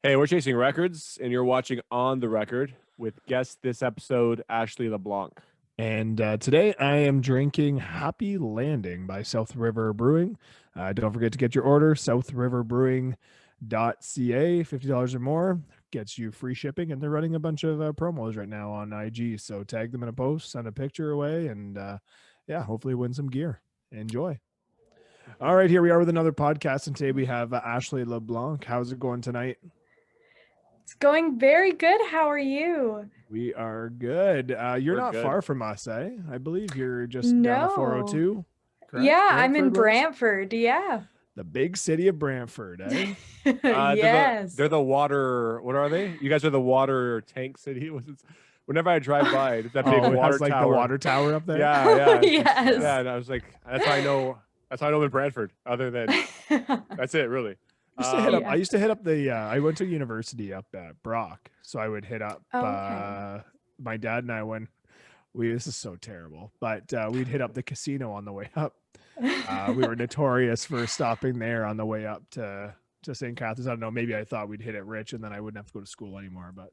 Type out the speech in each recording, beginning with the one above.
Hey, we're chasing records, and you're watching On the Record with guest this episode, Ashley LeBlanc. And today I am drinking Happy Landing by South River Brewing. Don't forget to get your order, southriverbrewing.ca, $50 or more. Gets you free shipping, and they're running a bunch of promos right now on IG. So tag them in a post, send a picture away, and hopefully win some gear. Enjoy. All right, here we are with another podcast, and today we have Ashley LeBlanc. How's it going tonight? It's going very good. How are you? We are good. You're We're not good. far from us, eh? I believe you're just down the 402. Correct? Yeah, I'm in Brantford, Brantford. Yeah. the big city of Brantford, eh? Yes. They're the water. What are they? You guys are the water tank city. Whenever I drive by, there's that big It water has like tower. the water tower up there. Yeah. Yes. Yeah, and I was like, that's how I know. That's how I know I'm in Brantford. Other than that's it, really. I used to hit up the. I went to university up at Brock, so I would hit up. Okay. My dad and I when this is so terrible, but we'd hit up the casino on the way up. We were notorious for stopping there on the way up to St. Catharines. I don't know. Maybe I thought we'd hit it rich, and then I wouldn't have to go to school anymore. But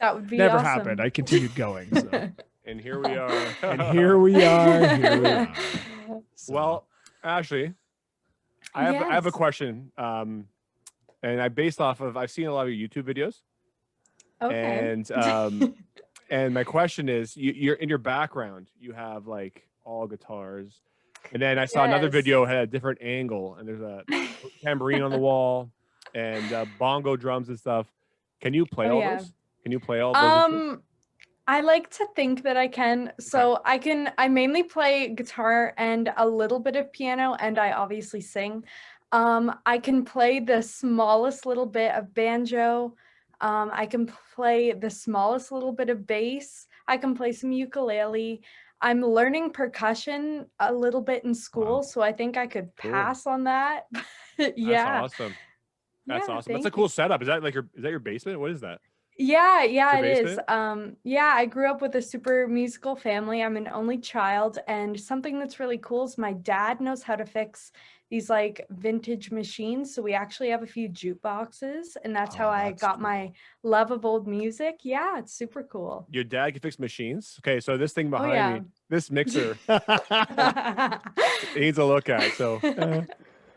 That would be never awesome. happened. I continued going. So. And here we are. And here we are. So, Well, Ashley, I have a Yes. question. And I based off of I've seen a lot of your YouTube videos. Okay. And my question is, you're in your background, you have like all guitars, and then I saw another Yes. video had a different angle, and there's a tambourine on the wall, and bongo drums and stuff. Can you play all yeah. those? Can you play all those? instruments? I like to think that I can. So I mainly play guitar and a little bit of piano, and I obviously sing. I can play the smallest little bit of banjo. I can play the smallest little bit of bass. I can play some ukulele. I'm learning percussion a little bit in school, Wow. so I think I could Cool. pass on that. That's Yeah. awesome. Yeah, That's awesome. That's thank a cool you. setup. Is that your basement? What is that? Yeah, Your it is. basement? Yeah, I grew up with a super musical family. I'm an only child, and something that's really cool is my dad knows how to fix these like vintage machines. So we actually have a few jukeboxes, and that's how I That's got cool. my love of old music. Yeah, it's super cool. Your dad can fix machines. Okay, so this thing Oh behind yeah. me, this mixer, it needs a look at. So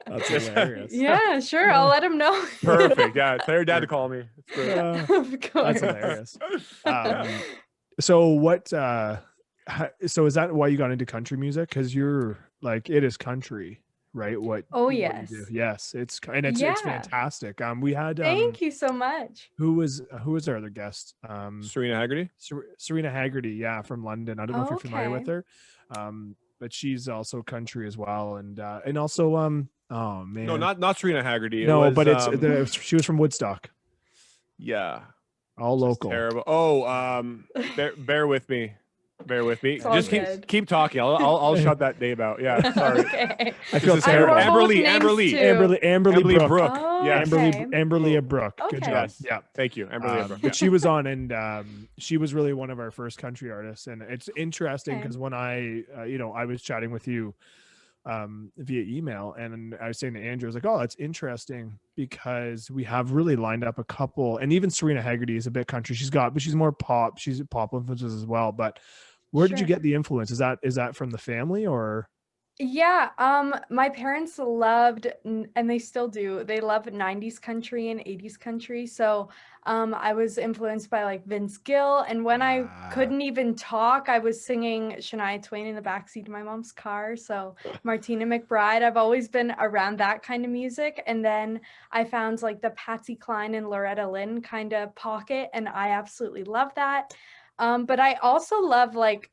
That's hilarious. Yeah, sure. I'll let him know. perfect. Yeah, tell your dad to call me. It's great. Of That's course. hilarious. So what? So is that why you got into country music? Because you're like it is country, right? Oh what you yes. do. Yes, it's Yeah. fantastic. We had Thank you so much. who was our other guest? Serena Hagerty. Serena Hagerty, yeah, from London. I don't know if you're familiar with Okay. her, but she's also country as well, and also oh man, No, not Serena Hagerty. It no, was, but she was from Woodstock, yeah, all just local. terrible. Oh, bear with me. Bear with me. It's all Just good. keep talking. I'll shut that name out. Yeah, sorry. Okay. I feel This is terrible. terrible. I know both Amber names Lee. too. Amberly Brooke. Oh, Yes. okay. Amberly Brooke. Good Okay. job. Yes. Yeah. Thank you, Amber Lee. But she was on, and she was really one of our first country artists. And it's interesting Okay. because when I was chatting with you via email, and I was saying to Andrew, I was like, oh, that's interesting because we have really lined up a couple, and even Serena Hagerty is a bit country. But she's more pop. She's pop influences as well. But where did you Sure. get the influence? Is that from the family or? Yeah, my parents loved, and they still do, they love 90s country and 80s country. So, I was influenced by like Vince Gill, and when I couldn't even talk, I was singing Shania Twain in the backseat of my mom's car. So, Martina McBride, I've always been around that kind of music. And then I found like the Patsy Cline and Loretta Lynn kind of pocket, and I absolutely love that. But I also love like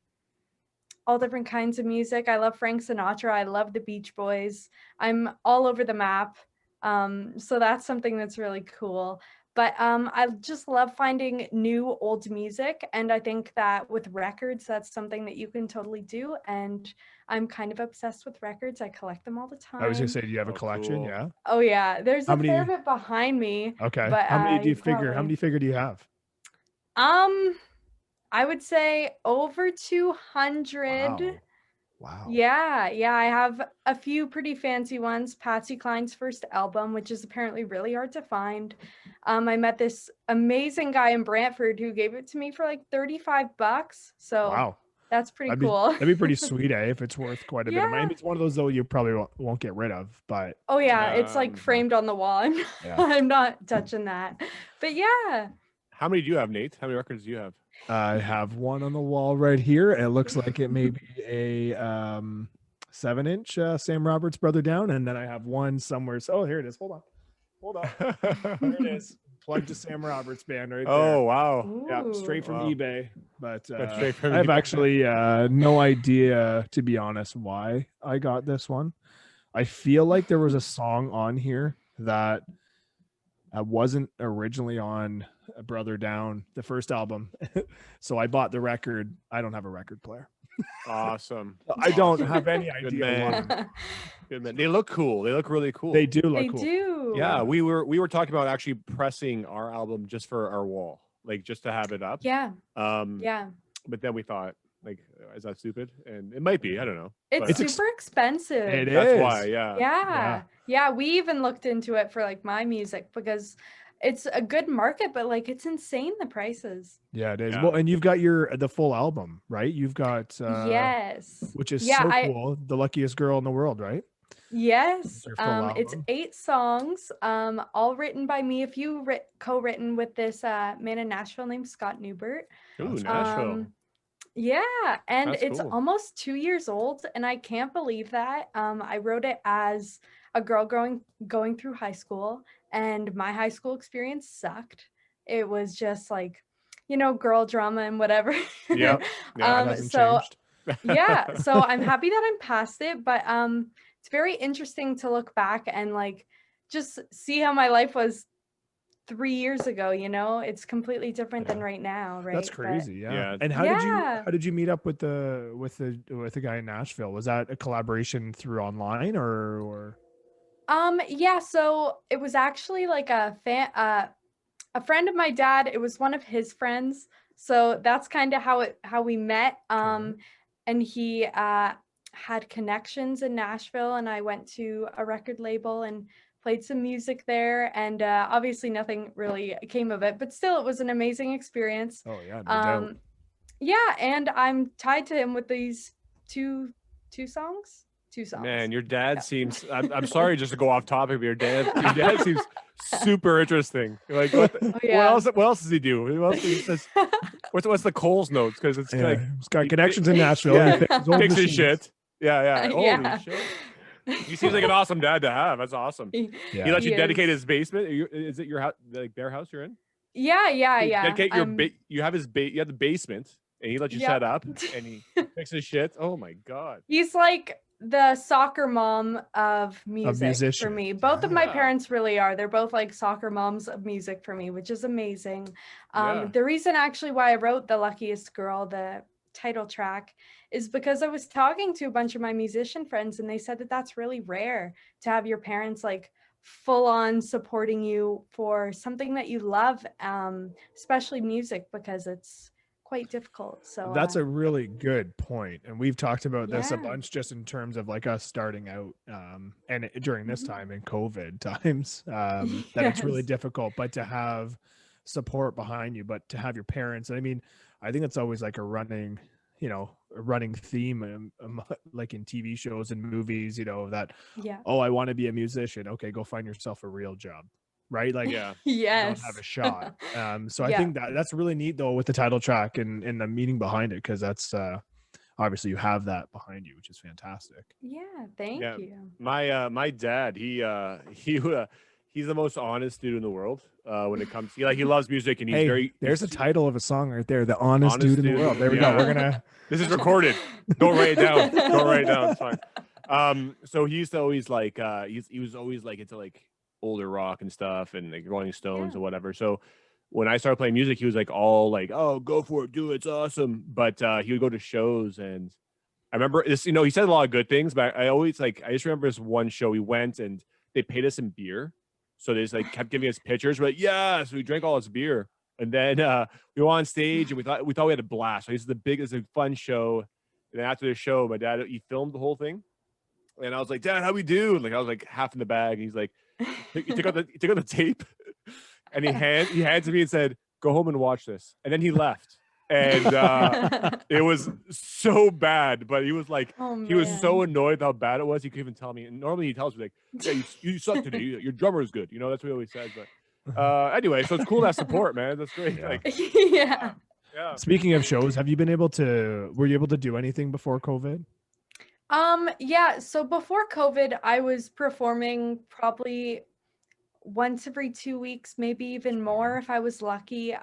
all different kinds of music. I love Frank Sinatra. I love the Beach Boys. I'm all over the map. So that's something that's really cool. But I just love finding new old music. And I think that with records, that's something that you can totally do. And I'm kind of obsessed with records. I collect them all the time. I was gonna say, do you have a Oh, collection? cool. Yeah. Oh yeah, there's How a fair many- bit behind me. Okay. But How many do you figure? How probably- many figure do you have? I would say over 200. Wow. Wow. Yeah, I have a few pretty fancy ones. Patsy Cline's first album, which is apparently really hard to find. I met this amazing guy in Brantford who gave it to me for like $35. So Wow. that's pretty cool. That'd be pretty sweet, if it's worth quite a bit of money. I Yeah. mean, it's one of those though you probably won't get rid of, but Oh yeah, it's like Um, framed on the wall. Yeah. I'm not touching that. But yeah. How many do you have, Nate? How many records do you have? I have one on the wall right here. It looks like it may be a 7-inch Sam Roberts Brother Down, and then I have one somewhere. Oh, here it is. Hold on. There it is. Plugged to Sam Roberts band right there. Oh wow. Yeah, straight from Wow. eBay. But Straight from I have eBay. actually no idea, to be honest, why I got this one. I feel like there was a song on here that wasn't originally on Brother Down, the first album. So I bought the record. I don't have a record player. Awesome. I don't have any idea man. why. Good man. They look cool. They look really cool. They do look They cool. do. Yeah, we were talking about actually pressing our album just for our wall, like just to have it up. Yeah. Yeah. But then we thought, like, is that stupid? And it might be. I don't know. It's But super expensive. It that's is. why. Yeah. Yeah, we even looked into it for like my music because it's a good market, but like it's insane the prices. Yeah, it is. Yeah. Well, and you've got the full album, right? You've got Yes. which is Yeah, so cool. The Luckiest Girl in the World, right? Yes. Your full It's album. 8 songs, all written by me. A few co-written with this man in Nashville named Scott Newbert. Ooh, That's Nashville. Yeah, and That's it's cool. almost 2 years old, and I can't believe that. I wrote it as a girl going through high school, and my high school experience sucked. It was just like, girl drama and whatever. Yep. Yeah, It hasn't so changed. yeah, so I'm happy that I'm past it, but it's very interesting to look back and like just see how my life was 3 years ago. It's completely different than right now, right? That's But- crazy. Yeah. Yeah. And how Yeah. did you meet up with the guy in Nashville? Was that a collaboration through online or Yeah, so it was actually like a friend of my dad. It was one of his friends. So that's kind of how we met. And he had connections in Nashville, and I went to a record label and played some music there, and obviously nothing really came of it, but still it was an amazing experience. Oh yeah, no doubt. Yeah, and I'm tied to him with these two songs. Man, your dad Yeah. seems. I'm sorry, just to go off topic, but your dad seems super interesting. Like, what yeah. else? What else does he do? What else does he says? What's the Coles notes? Because it's Yeah, like he's got connections in Nashville. Yeah. He fixes old fixes machines. shit. Yeah. Holy Yeah. shit. He seems like an awesome dad to have. That's awesome. Yeah. He lets you He dedicate is. his basement. Is it your house? Like their house you're in? Yeah. You dedicate your you have you have the basement, and he lets you Yep. set up, and he fixes shit. Oh my god. He's like the soccer mom of music for musician. me. Both of my Yeah. parents really are. They're both like soccer moms of music for me, which is amazing. Yeah. The reason actually why I wrote The Luckiest Girl, the title track, is because I was talking to a bunch of my musician friends, and they said that that's really rare to have your parents like full on supporting you for something that you love, especially music, because it's quite difficult. So That's a really good point, and we've talked about this a Yeah. bunch just in terms of like us starting out and during this Mhm. time in COVID times that it's really Yes. difficult, but to have support behind you, but to have your parents. I mean, I think it's always like a running theme like in TV shows and movies, that yeah. oh, I want to be a musician. Okay, go find yourself a real job, right? Like Yeah. you Yes. don't have a shot. So I Yeah. think that's really neat though with the title track and the meaning behind it, because that's obviously you have that behind you, which is fantastic. Yeah, thank Yeah. you. My dad, he's the most honest dude in the world when it comes to, he loves music, and he's Hey, there's a he's- title of a song right there, The Honest Honest Dude in the Dude. World. There we Yeah. go. We're gonna This is recorded. Don't write it down. Don't write it down. It's fine. So he used to always like he was always like into like older rock and stuff, and like Rolling Stones Yeah. or whatever. So when I started playing music, he was like all like, "Oh, go for it, do it, it's awesome." But he would go to shows, and I remember this. He said a lot of good things, but I just remember this one show we went, and they paid us in beer, so they just like kept giving us pictures. But yeah, so we drank all this beer, and then we were on stage, and we thought we had a blast. So it was a fun show. And then after the show, my dad, he filmed the whole thing. And I was like, Dad, how we do? Like I was like half in the bag. He's like, he took out the tape and he hands it to me and said, go home and watch this. And then he left. And it was so bad, but he was like, he was so annoyed how bad it was. He couldn't even tell me. And normally he tells me like, yeah, you suck today. Your drummer is good. You know, that's what he always says. But anyway, so it's cool to have support, man. That's great. Yeah. Like, Yeah. yeah. Speaking of shows, were you able to do anything before COVID? Yeah, so before COVID, I was performing probably once every 2 weeks, maybe even more if I was lucky.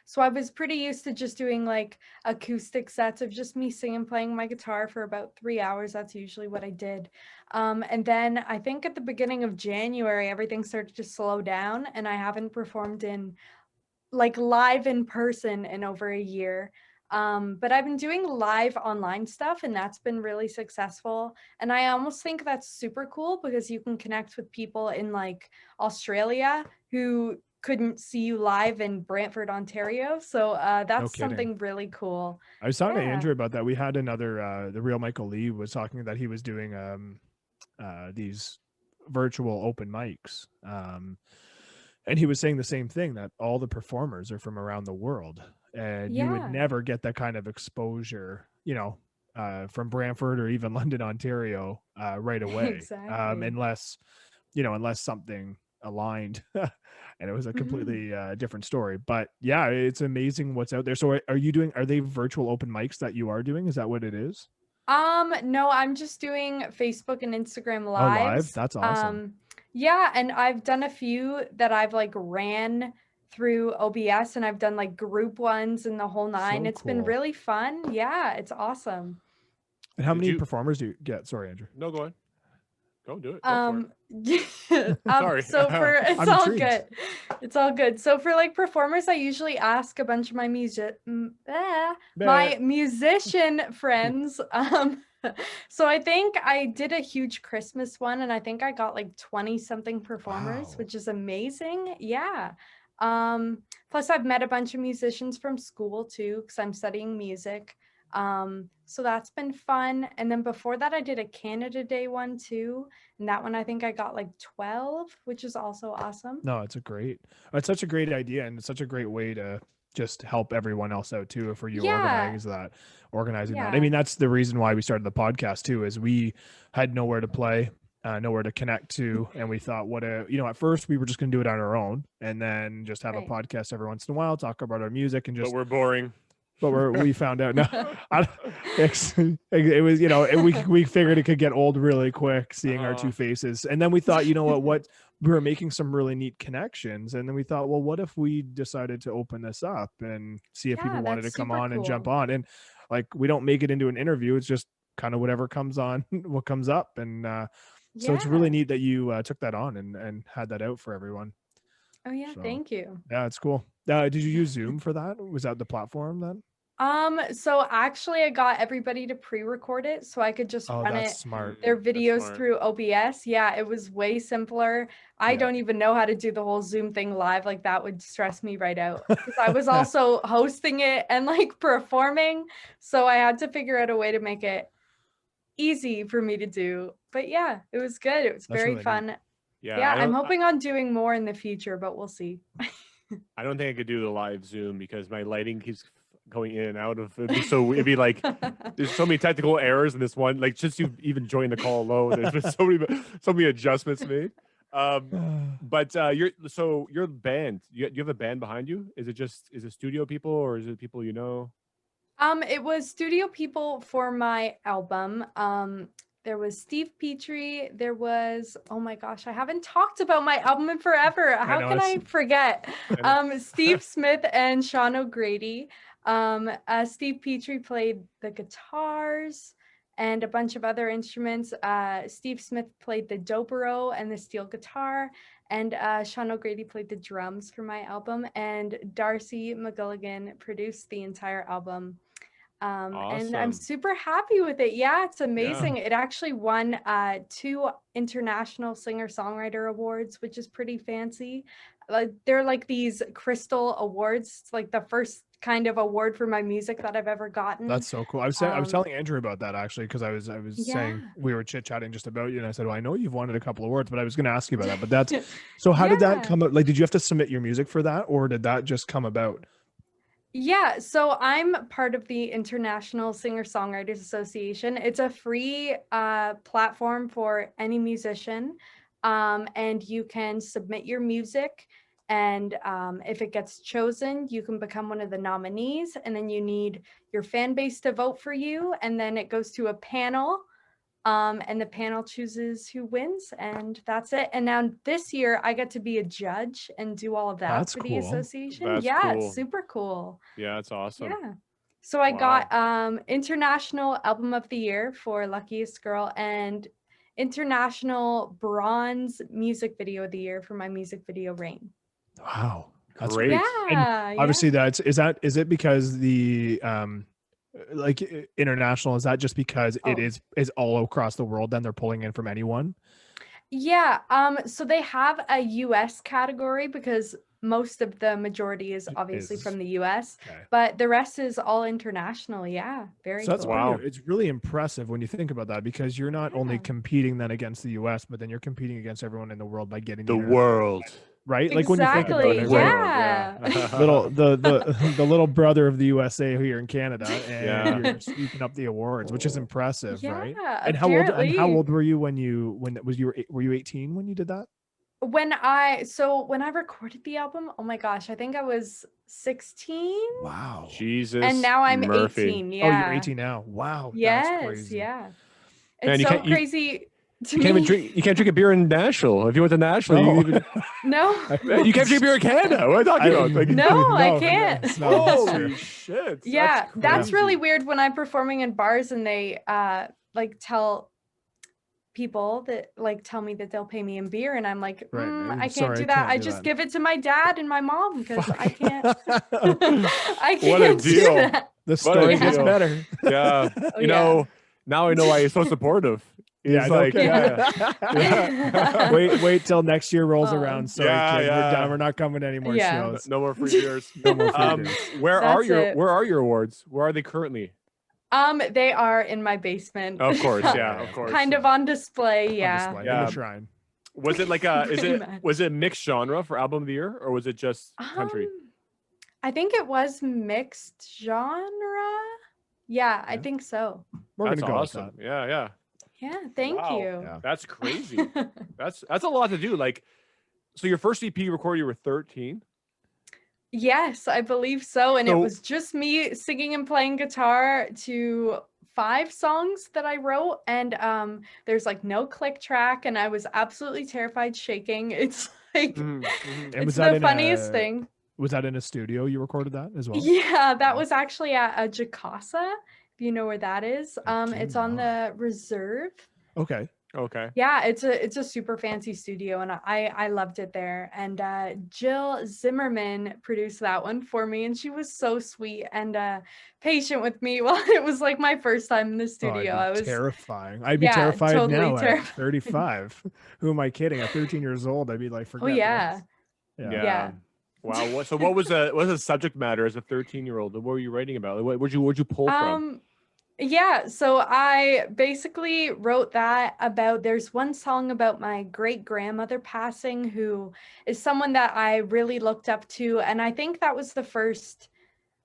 So I was pretty used to just doing like acoustic sets of just me singing, playing my guitar for about 3 hours. That's usually what I did. And then I think at the beginning of January, everything started to slow down and I haven't performed in like live in person in over a year. But I've been doing live online stuff and that's been really successful. And I almost think that's super cool because you can connect with people in like Australia who couldn't see you live in Brantford, Ontario. So that's something really cool. I was talking to Andrew about that. We had another, the real Michael Lee was talking that he was doing these virtual open mics. And he was saying the same thing, that all the performers are from around the world. And you would never get that kind of exposure, from Brantford or even London, Ontario, right away. Exactly. Unless something aligned and it was a completely different story. But yeah, it's amazing what's out there. So are they virtual open mics that you are doing? Is that what it is? No, I'm just doing Facebook and Instagram lives. Oh, live? That's awesome. Yeah, and I've done a few that I've like ran through OBS and I've done like group ones and the whole nine. It's been really fun. Yeah, it's awesome. And how many performers do you get? Sorry, Andrew. No, go ahead. Go do it. Go for it. Sorry. So for it's all good. It's all good. So for like performers, I usually ask a bunch of my musician friends. So I think I did a huge Christmas one and I think I got like 20 something performers, which is amazing. Yeah. Plus I've met a bunch of musicians from school too, because I'm studying music. So that's been fun. And then before that, I did a Canada Day one too. And that one, I think I got like 12, which is also awesome. No, it's such a great idea. And it's such a great way to just help everyone else out too. For you organizing that. I mean, that's the reason why we started the podcast too, is we had nowhere to play, nowhere to connect to. And we thought, at first we were just going to do it on our own and then just have a podcast every once in a while, talk about our music and just, but we're boring. But we found out it was, we figured it could get old really quick seeing our two faces. And then we thought, what we were making some really neat connections. And then we thought, well, what if we decided to open this up and see if people wanted to come on and jump on? And like, we don't make it into an interview. It's just kind of whatever comes on, what comes up. And so it's really neat that you took that on and had that out for everyone. Oh yeah. Thank you. Yeah, it's cool. Did you use Zoom for that? Was that the platform then? So actually I got everybody to pre-record it so I could just run their videos through OBS. Yeah, it was way simpler. I don't even know how to do the whole Zoom thing live. Like that would stress me right out because I was also hosting it and like performing. So I had to figure out a way to make it easy for me to do. But yeah, it was good. It was very fun. Neat. Yeah, I'm hoping on doing more in the future, but we'll see. I don't think I could do the live Zoom because my lighting keeps going in and out of it. So it'd be like there's so many technical errors in this one. Like just to even join the call alone, there's been so many adjustments made. But your band, you have a band behind you? Is it studio people or is it people you know? It was studio people for my album. There was Steve Petrie. There was, oh my gosh, I haven't talked about my album in forever. How can I forget? Steve Smith and Sean O'Grady. Steve Petrie played the guitars and a bunch of other instruments. Steve Smith played the dobro and the steel guitar. And Sean O'Grady played the drums for my album. And Darcy McGilligan produced the entire album. And I'm super happy with it. Yeah, it's amazing. It actually won 2 international singer-songwriter awards, which is pretty fancy. They're like these crystal awards. It's like the first kind of award for my music that I've ever gotten. That's so cool. I was telling Andrew about that actually, because I was saying, Yeah. we were chit chatting just about you, and I said, well, I know you've wanted a couple awards, but I was going to ask you about that. But that's so. How did that come up? Like, did you have to submit your music for that, or did that just come about? Yeah, so I'm part of the International Singer-Songwriters Association. It's a free platform for any musician, and you can submit your music, and if it gets chosen, you can become one of the nominees, and then you need your fan base to vote for you, and then it goes to a panel, and the panel chooses who wins, and that's it. And now this year, I get to be a judge and do all of that That's for the cool. association. That's Yeah, cool. it's super cool. Yeah, that's awesome. Yeah. So I got International Album of the Year for Luckiest Girl and International Bronze Music Video of the Year for my music video Rain. Wow, that's Great. great. Yeah, And obviously, is it because the like international, is that just because it is all across the world? Then they're pulling in from anyone. Yeah. So they have a US category because most of the majority is obviously from the US, but the rest is all international. Yeah. Very So that's cool. it's really impressive when you think about that, because you're not only competing then against the US, but then you're competing against everyone in the world by getting the world. Right? Like when you think about it, yeah. the little brother of the USA here in Canada, and you're sweeping up the awards, which is impressive, right? And how old were you when were you 18 when you did that? When I recorded the album, oh my gosh, I think I was 16. Wow. Jesus. And now I'm Murphy. 18. Yeah. Oh, you're 18 now. Wow. Yes. That's crazy. Yeah. Man, it's so crazy. You can't drink a beer in Nashville. If you went to Nashville, no. You can't drink beer in Canada. What are you talking about? Like, no, I can't. Holy shit. Yeah, that's really weird when I'm performing in bars and they like tell people that like tell me that they'll pay me in beer, and I'm like, I can't do that. I just give it to my dad and my mom because I can't. I can't what a deal. do that. The story gets better. Yeah. You know, now I know why he's so supportive. He's like, wait till next year rolls around. Sorry, kid, we're done. We're not coming to any more shows. No more free beers. No more free beers. Where are your awards? Where are they currently? They are in my basement. Of course, of course. Kind of on display, in the shrine. Was it like was it mixed genre for album of the year, or was it just country? I think it was mixed genre. Yeah, I think so. We're That's gonna go awesome. with that. Yeah. Yeah, thank you. Yeah. That's crazy. That's a lot to do. Like, so your first EP recorded, you were 13? Yes, I believe so. And it was just me singing and playing guitar to 5 songs that I wrote. And there's like no click track, and I was absolutely terrified, shaking. It's like it's the funniest thing. Was that in a studio you recorded that as well? Yeah, that was actually at a Jacasa, if you know where that is. It's on the Reserve. Okay. Yeah, it's a super fancy studio, and I loved it there. And Jill Zimmerman produced that one for me, and she was so sweet and patient with me while it was like my first time in the studio. I was terrifying. I'd be terrified totally now at 35. Who am I kidding? At 13 years old, I'd be like, forget this. Yeah. Wow. So what was the subject matter as a 13-year-old? What were you writing about? Where'd you pull from? Yeah, so I basically wrote that about, there's one song about my great grandmother passing, who is someone that I really looked up to. And I think that was the first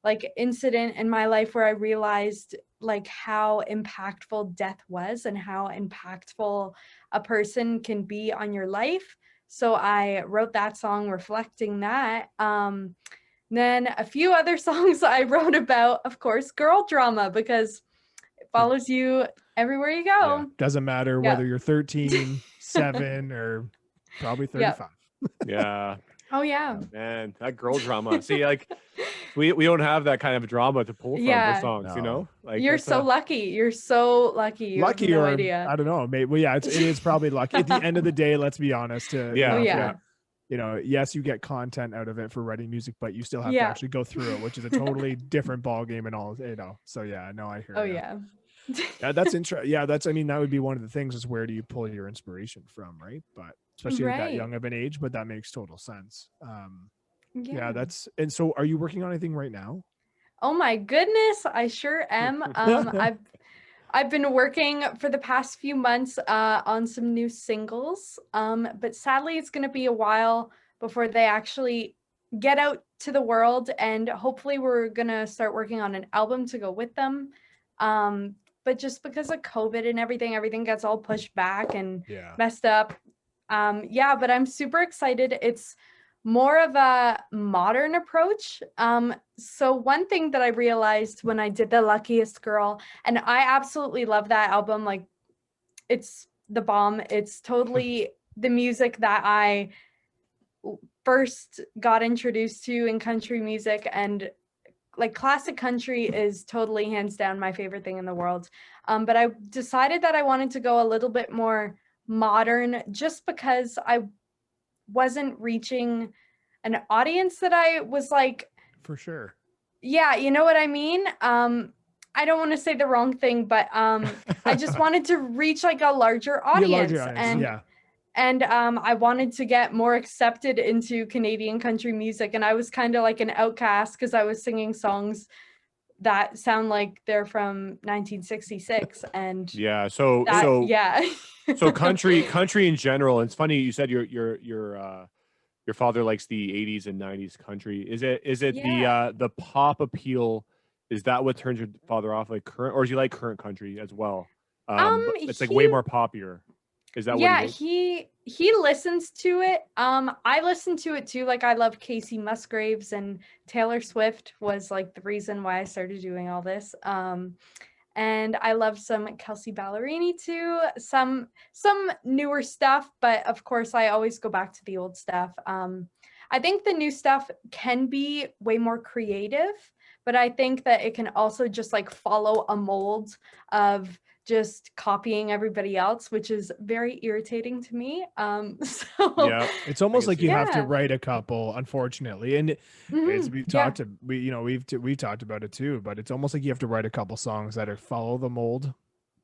like incident in my life where I realized like how impactful death was and how impactful a person can be on your life. So I wrote that song reflecting that. Then a few other songs I wrote about, of course, girl drama, because it follows you everywhere you go. Yeah. Doesn't matter whether you're 13, 7, or probably 35. Yeah. Oh yeah. Man, that girl drama. See, like we don't have that kind of drama to pull from for songs, you know? Like you're so lucky. You're so lucky. You lucky have no or idea. I don't know. Maybe it is probably lucky. At the end of the day, let's be honest. You know, yes, you get content out of it for writing music, but you still have to actually go through it, which is a totally different ball game and all, you know. So yeah, no, I hear you. Yeah, that's interesting. Yeah, I mean, that would be one of the things, is where do you pull your inspiration from, right? But especially at that young of an age, but that makes total sense. And so are you working on anything right now? Oh my goodness, I sure am. I've been working for the past few months on some new singles, but sadly it's going to be a while before they actually get out to the world, and hopefully we're going to start working on an album to go with them. But just because of COVID and everything gets all pushed back and messed up. Yeah, but I'm super excited. It's more of a modern approach. So one thing that I realized when I did the Luckiest Girl, and I absolutely love that album, like it's the bomb. It's totally the music that I first got introduced to in country music, and like classic country is totally hands down my favorite thing in the world. But I decided that I wanted to go a little bit more modern just because I wasn't reaching an audience that I was like, for sure. Yeah, you know what I mean? I don't want to say the wrong thing, but I just wanted to reach like a larger audience. And I wanted to get more accepted into Canadian country music. And I was kind of like an outcast because I was singing songs that sound like they're from 1966. And so country in general. And it's funny you said your father likes the 80s and 90s country. Is it the pop appeal? Is that what turns your father off, like current, or does he like current country as well? It's like way more popular. Is that what he listens to it. I listen to it too. Like I love Casey Musgraves, and Taylor Swift was like the reason why I started doing all this. And I love some Kelsey Ballerini too, some newer stuff, but of course I always go back to the old stuff. I think the new stuff can be way more creative, but I think that it can also just like follow a mold of just copying everybody else, which is very irritating to me. It's almost like you have to write a couple, unfortunately, and we've talked about it too. But it's almost like you have to write a couple songs that follow the mold,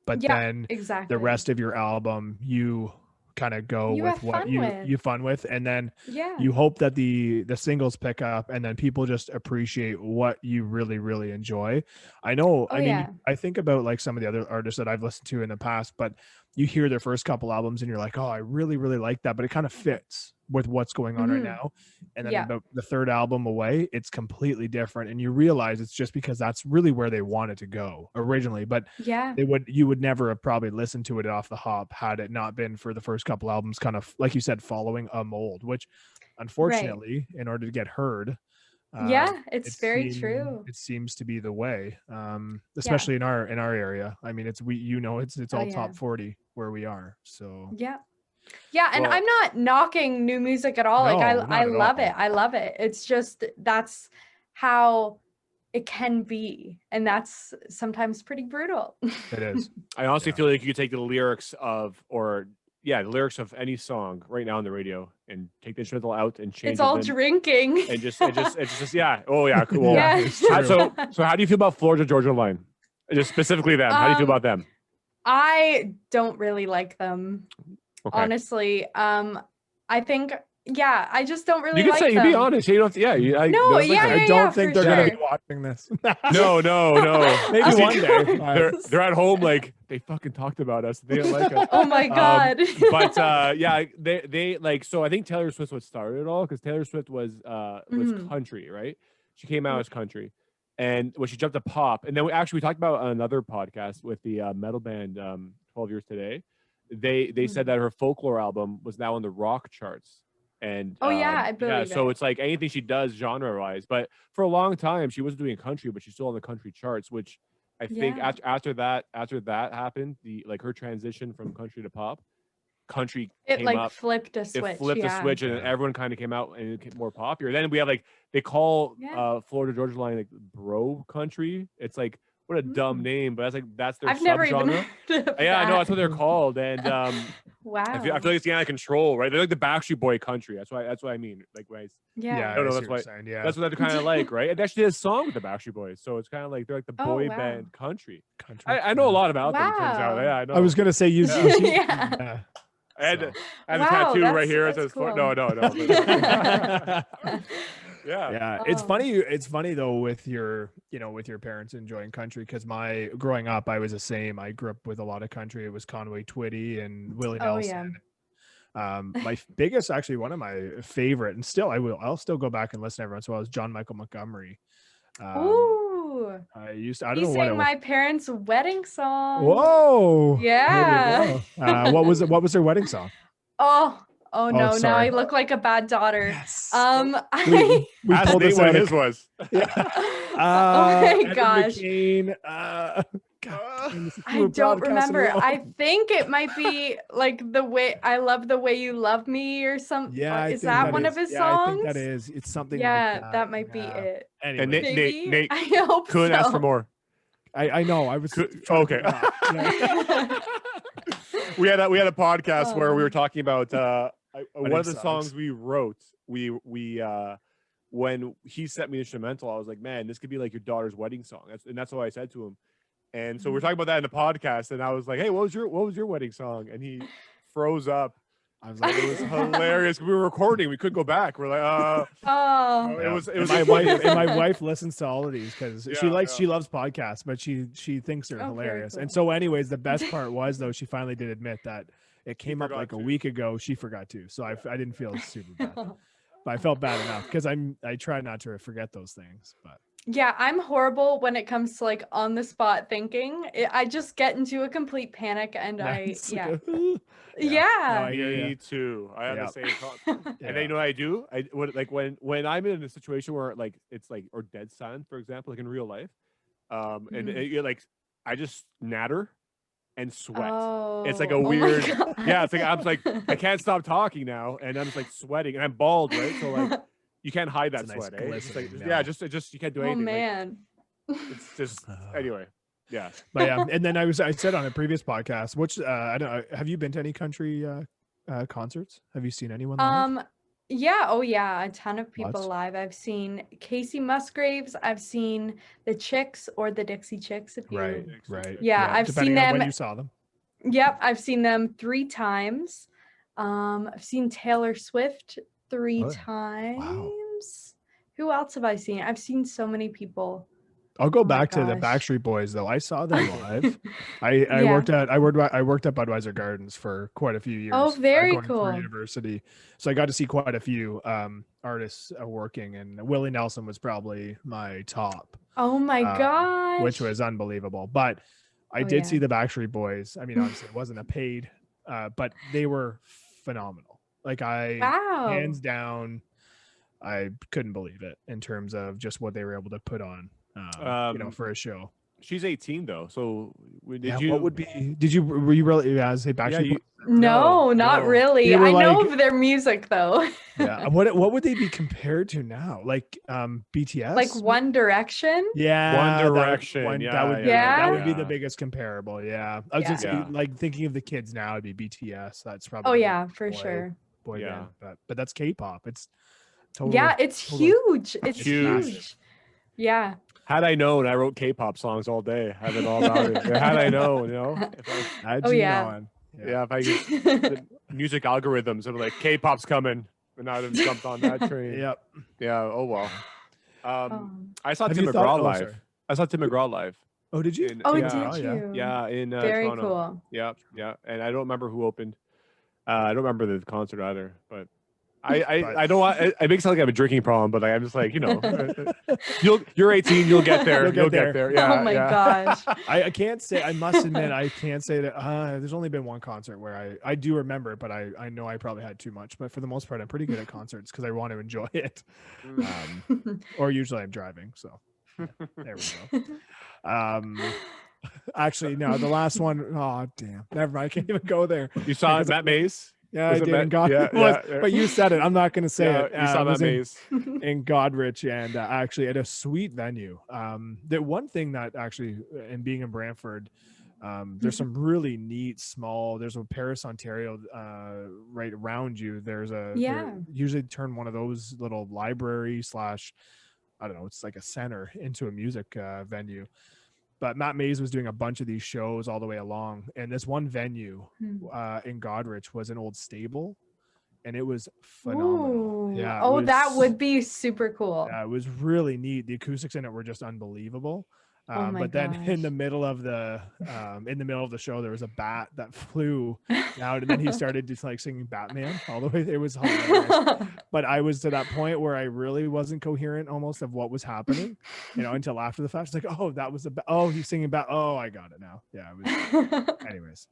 but then the rest of your album you kind of go with what you fun with, and then you hope that the singles pick up, and then people just appreciate what you really really enjoy. I know. I think about like some of the other artists that I've listened to in the past, but you hear their first couple albums and you're like, oh, I really really like that, but it kind of fits with what's going on right now. And then about the third album away, it's completely different, and you realize it's just because that's really where they wanted to go originally. But you would never have probably listened to it off the hop had it not been for the first couple albums kind of, like you said, following a mold, which unfortunately in order to get heard, it's very true. It seems to be the way, especially in our area. I mean, it's all top 40 where we are. So and I'm not knocking new music at all. No, like I love it. I love it. It's just that's how it can be, and that's sometimes pretty brutal. It is. I honestly feel like you could take the lyrics of any song right now on the radio and take the instrumental out and change. It's all drinking. And just cool. So how do you feel about Florida Georgia Line? Just specifically them. How do you feel about them? I don't really like them. Okay. Honestly, I think, I just don't really like them. You can be honest. You don't. I don't think they're going to be watching this. No. Maybe one day. They're at home like they fucking talked about us. They didn't like us. Oh my god. But they like. So I think Taylor Swift what started it all, because Taylor Swift was country, right? She came out as country, and when she jumped to pop, and then we talked about another podcast with the metal band 12 Years Today. They said that her folklore album was now on the rock charts, and I believe so it's like anything she does genre wise, but for a long time she wasn't doing country, but she's still on the country charts, which I think after that happened, her transition from country to pop, country flipped a switch. It flipped a switch, and then everyone kind of came out and it became more popular. Then we have they call Florida Georgia Line like bro country. It's like, what a dumb name, but that's their I've never even heard of I know that's what they're called, and wow, I feel like it's getting out of control, right? They're like the Backstreet Boy country. That's what I mean. Like, right? I don't know. That's what that's what they're kind of like, right? And actually, did a song with the Backstreet Boys, so it's kind of like they're like the boy band country. I know a lot about them. Turns out, I know. I was gonna say you. I had a tattoo right here. It says, cool. No. Yeah, it's funny. It's funny though with your, with your parents enjoying country, because growing up, I was the same. I grew up with a lot of country. It was Conway Twitty and Willie Oh Nelson. yeah. My biggest, actually, one of my favorite, and still I'll still go back and listen every once in a while, is John Michael Montgomery. Ooh. I don't He know what it sang was. my parents' wedding song. Whoa! Yeah. There you go. What was it? What was their wedding song? Oh no, now I sorry. look like a bad daughter. Yes. I We Ask pulled Nate this what out. his was. Yeah. oh my Evan gosh. McCain, I don't remember. I think it might be like the way I love the way you love me or something. Yeah, I Is think that that one is. of his Yeah, songs? I think that is. It's something Yeah, like that. that might be Yeah. it. Anyway, And Maybe. Nate I hope couldn't so. ask for more. I know. I was Okay. Yeah. we had a podcast where we were talking about one of the songs. songs we wrote. We when he sent me instrumental, I was like, man, this could be like your daughter's wedding song. That's what I said to him. And so we're talking about that in the podcast, and I was like, hey, what was your wedding song? And he froze up. I was like, It was hilarious. We were recording. We couldn't go back. We're like, Oh. it was my wife. And my wife listens to all of these because Yeah, she loves podcasts, but she thinks they're Oh, very hilarious. cool. And so, anyways, the best part was though she finally did admit that it came up forgot like a to. week ago. She forgot to, so I didn't feel super bad, but I felt bad enough because I try not to forget those things. But Yeah, I'm horrible when it comes to like on the spot thinking. I just get into a complete panic and It's like yeah. No, Yeah. I hear ya. Me too. I have Yeah. the same thought. And then you know what I do? When I'm in a situation where like it's like or dead silent, for example, like in real life, and you're like I just natter and sweat. It's like a Oh my weird, God. yeah. It's like I'm like I can't stop talking now, and I'm just like sweating, and I'm bald, right? So like you can't hide that It's a nice sweat, eh? It's like glistening yeah, now. just you can't do Oh anything. Like, man. it's just anyway, yeah. But yeah, and then I said on a previous podcast, which I don't know, have you been to any country concerts? Have you seen anyone live? Yeah, oh yeah, a ton of people Lots? live. I've seen Casey Musgraves, I've seen the Chicks or the Dixie Chicks if you Right. Yeah, I've depending seen on them. when you saw them. Yep, I've seen them 3 times. I've seen Taylor Swift 3 Oh, times. Who else have I seen? I've seen so many people. I'll go Oh my back to the gosh. Backstreet Boys though. I saw them live. I Yeah. worked at Budweiser Gardens for quite a few years. Oh, very going through cool. university, so I got to see quite a few artists working, and Willie Nelson was probably my top, Oh my gosh. which was unbelievable. But I Oh, did yeah. see the Backstreet Boys. I mean, obviously it wasn't a paid, but they were phenomenal. Like Wow. hands down, I couldn't believe it in terms of just what they were able to put on, for a show. She's 18 though, so What would be? Were you really say Backstreet Boys? No, not no. really. They were I know like- of their music though. Yeah. What would they be compared to now? Like BTS? Like One Direction? Yeah, One Direction. that would be yeah, that would be yeah. the biggest comparable. Yeah, I was Yeah. just Yeah. like thinking of the kids now, it'd be BTS. That's probably Oh the yeah, for boy- sure. boy Yeah. band, but that's K-pop. It's totally Yeah, it's totally- huge. It's huge. huge. Yeah. Had I known, I wrote K-pop songs all day. Have it all about it. Had I known, Had Oh, you yeah. known. if I could, the music algorithms, I'm like K-pop's coming, and I'd have jumped on that train. Yep. Yeah. Oh well. I saw Have Tim you thought- McGraw oh, live. sorry. I saw Tim McGraw live. Oh, did you? In- Oh, yeah, did you? Yeah, in Very Toronto. cool. Yeah, and I don't remember who opened. I don't remember the concert either, but I don't want. It makes it sound like I have a drinking problem, but I'm just like you're 18, you'll get there. You'll get there. Yeah. Oh my gosh. I can't say. I must admit, I can't say that. There's only been one concert where I do remember it, but I know I probably had too much. But for the most part, I'm pretty good at concerts because I want to enjoy it. Or usually I'm driving, so yeah, there we go. Actually, no, the last one. Oh damn, never mind. I can't even go there. You saw Because Matt Mays? Yeah, Was I it did. Matt- In God, yeah, it was, yeah. but you said it. I'm not going to say it. You saw it was Matt in- Mays. in Godrich, and actually at a sweet venue. The one thing that actually, in being in Brantford, there's some really neat small. There's a Paris, Ontario, right around you. There's usually turn one of those little library / I don't know. It's like a center into a music venue. But Matt Mays was doing a bunch of these shows all the way along, and this one venue in Godrich was an old stable. and it was phenomenal. Ooh. Yeah. Oh, that would be super cool. Yeah, it was really neat. The acoustics in it were just unbelievable. Oh my But then in the gosh. middle of the show, there was a bat that flew out, and then he started just like singing Batman all the way. It was hilarious. But I was to that point where I really wasn't coherent almost of what was happening, until after the fact. It's like, oh, that was he's singing Bat. Oh, I got it now. Yeah, it was. Anyways,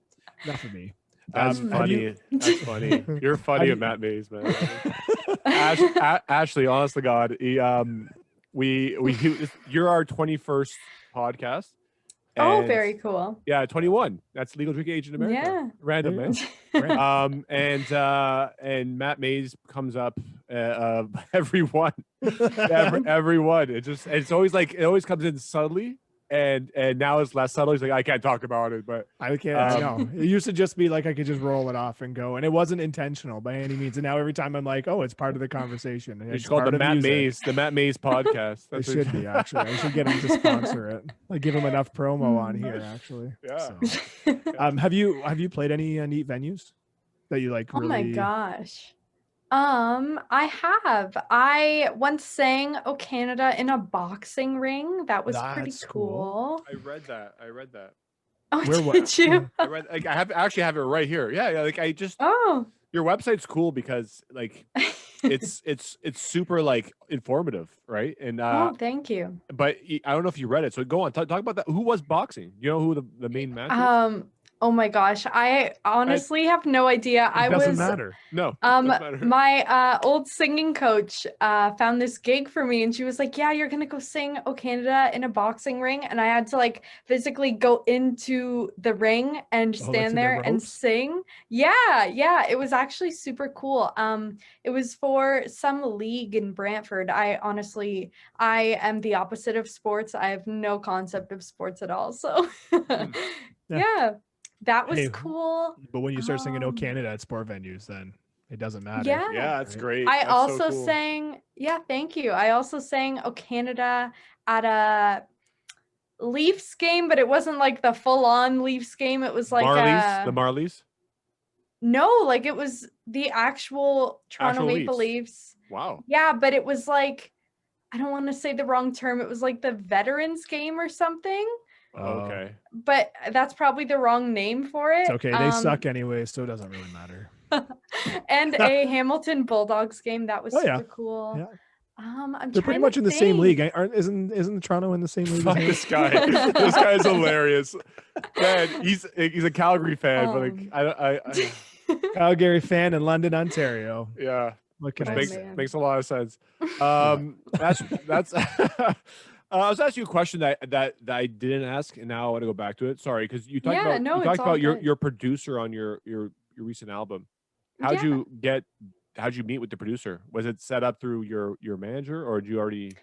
enough of me. That's funny. That's funny. You're funny at Matt Mays, man. Ashley, honest to God, you're our 21st podcast. Oh, very cool. Yeah, 21. That's legal drinking age in America. Yeah. Random, man. And Matt Mays comes up everyone. Everyone. It always comes in subtly. And now it's less subtle. He's like, I can't talk about it, but I can't. I know. It used to just be like I could just roll it off and go, and it wasn't intentional by any means. And now every time I'm like, oh, it's part of the conversation. And it's called the Matt Mays podcast. It should be actually. I should get him to sponsor it. I give him enough promo on here actually. Yeah. So. Have you played any neat venues that you like? Really... Oh my gosh. I have. I once sang "Oh Canada" in a boxing ring. That was pretty cool. I read that. Oh, did you? I read. Like, I actually have it right here. Yeah. Like I just. Oh. Your website's cool because like, it's super like informative, right? And oh, thank you. But I don't know if you read it, so go on. Talk about that. Who was boxing? You know who the main match is? Oh my gosh, I honestly have no idea. It doesn't matter. No. My old singing coach found this gig for me, and she was like, "Yeah, you're gonna go sing "Oh Canada" in a boxing ring," and I had to like physically go into the ring and stand there and sing. Yeah, it was actually super cool. It was for some league in Brantford. I am the opposite of sports. I have no concept of sports at all. So yeah. That was cool. But when you start singing "Oh Canada" at sport venues, then it doesn't matter. Yeah, that's great. I also sang. Yeah, thank you. I also sang "Oh Canada" at a Leafs game, but it wasn't like the full-on Leafs game. It was like the Marlies. No, like it was the actual Toronto Maple Leafs. Wow. Yeah, but it was like, I don't want to say the wrong term. It was like the Veterans game or something. Okay. But that's probably the wrong name for it. It's okay. They suck anyway, so it doesn't really matter. And a Hamilton Bulldogs game that was super cool. Yeah. They're pretty much in the same league. Isn't Toronto in the same league? Fuck this guy. This guy is hilarious. Man, he's a Calgary fan, but like Calgary fan in London, Ontario. Yeah. What can makes a lot of sense. That's I was asking you a question that I didn't ask, and now I want to go back to it. Sorry, because you talked about your producer on your recent album. How'd you meet with the producer? Was it set up through your manager, or did you already?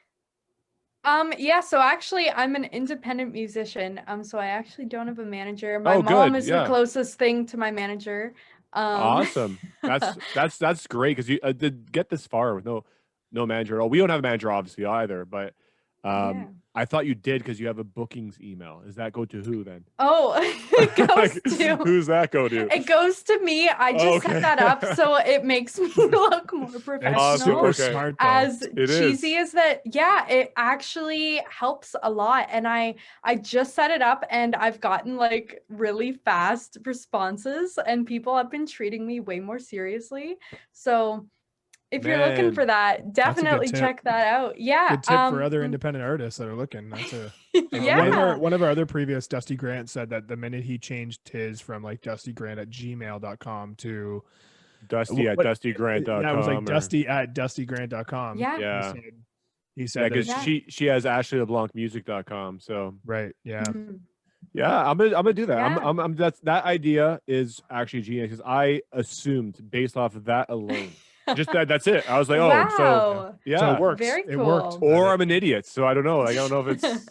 Yeah, so actually I'm an independent musician. So I actually don't have a manager. My mom is the closest thing to my manager. Awesome. That's great, because you did get this far with no manager at all. We don't have a manager obviously either, but I thought you did because you have a bookings email. Does that go to who then? Oh, it goes to who's that go to? It goes to me. I just set that up so it makes me look more professional. Super smart, though. As cheesy as that, it actually helps a lot. And I just set it up, and I've gotten like really fast responses, and people have been treating me way more seriously. So if you're looking for that, definitely check that out. Yeah. Good tip for other independent artists that are looking. That's one of our other previous Dusty Grant said that the minute he changed his from like dustygrant@gmail.com to dusty@dustygrant.com. Yeah, it was like dusty@dustygrant.com. Yeah. He said because she has AshleyLeBlancmusic.com. So right. Yeah. Mm-hmm. Yeah, I'm gonna do that. Yeah. That idea is actually genius, because I assumed based off of that alone. Just that's it. I was like, wow. so it works. Very cool. It worked. Or I'm an idiot, so I don't know. I don't know if it's,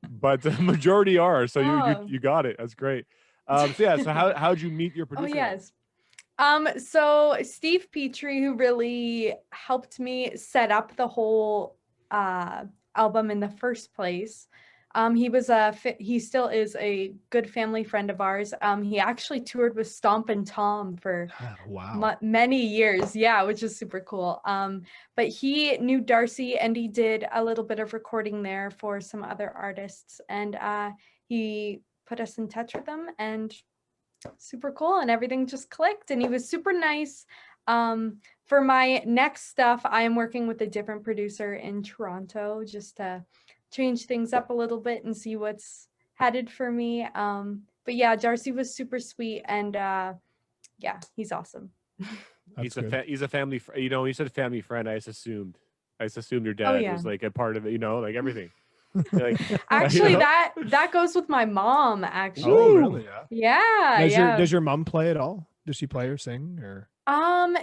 but the majority are. So you got it. That's great. So how'd you meet your producer? Oh yes. So Steve Petrie, who really helped me set up the whole album in the first place, He still is a good family friend of ours. He actually toured with Stompin' Tom for Wow. many years. Yeah, which is super cool. But he knew Darcy and he did a little bit of recording there for some other artists. And he put us in touch with them, and super cool, and everything just clicked, and he was super nice. For my next stuff, I am working with a different producer in Toronto just to change things up a little bit and see what's headed for me. But yeah, Darcy was super sweet, and yeah, he's awesome. He's a family. You know, you said family friend. I just assumed your Oh dad yeah. was like a part of it. You know, like everything. Like, Actually, you know? that goes with my mom. Actually. Oh, really? Yeah. Does your mom play at all? Does she play or sing or?